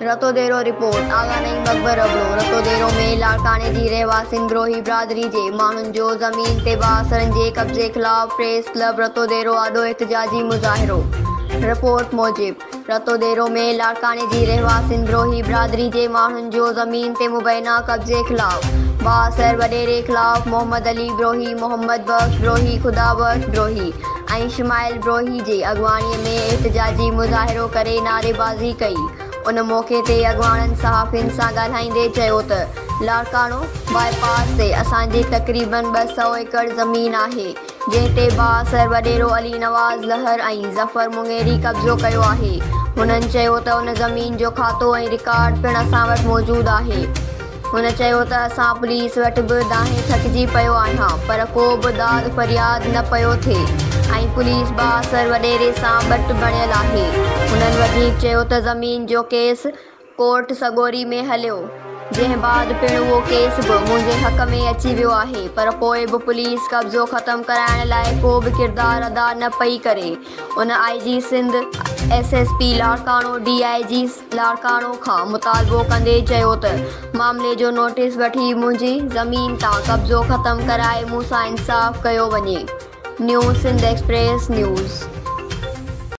रतोदेरो report आगा नईं मकबर अबड़ो रतोदेरो में लाड़काने जी रहवासिन गिरोही बिरादरी जे माण्हुनि जो ज़मीन ते बासरनि जे कब्ज़े ख़िलाफ़ प्रेस क्लब रतोदेरो आॾो एहतजाजी मुज़ाहिरो। रिपोर्ट मूजिब रतोदेरो में लाड़काने जी रहवासिन गिरोही बिरादरी जे माण्हुनि जो ज़मीन ते मुबैना कब्ज़े ख़िलाफ़ बासर वॾेरे ख़िलाफ़ मोहम्मद अली गिरोही, मोहम्मद बख्श गिरोही, खुदाबख्श गिरोही ऐं इस्माइल गिरोही जे अॻुवाणीअ में एहतजाजी मुज़ाहिरो करे नारेबाज़ी कई। उन मौक़े ते अॻुवाणनि सहाफ़ियुनि सां ॻाल्हाईंदे चयो त लाड़कानो बाईपास ते असांजी तक़रीबन 200 एकड़ ज़मीन आहे जंहिं ते बासर वॾेरो अली नवाज़ लहर ऐं ज़फ़र मुंगेरी कब्ज़ो कयो आहे। हुननि चयो त उन ज़मीन जो खातो ऐं रिकॉर्ड पिणु असां वटि मौजूदु आहे। हुन चयो त असां पुलिस वटि बि दाहें थकिजी पियो आहियां पर को बि दाद फरियाद न पियो थिए ऐं पुलिस बासर वॾेरे सां ॿट बणियल आहे। हुननि वधीक चयो त ज़मीन जो केस कोर्ट सॻोरी में हलियो जंहिं बाद पिणु उहो केस बि मुंहिंजे हक़ में अची वियो आहे पर पोइ बि पुलिस कब्ज़ो ख़तमु कराइण लाइ को बि किरदारु अदा न पई करे। उन IG Sindh SSP Larkana DIG Larkana खां मुतालबो कंदे चयो त मामले जो नोटिस वठी मुंहिंजी ज़मीन तां कब्ज़ो ख़तमु कराए मूंसां इंसाफ़ कयो वञे। News Sindh express news.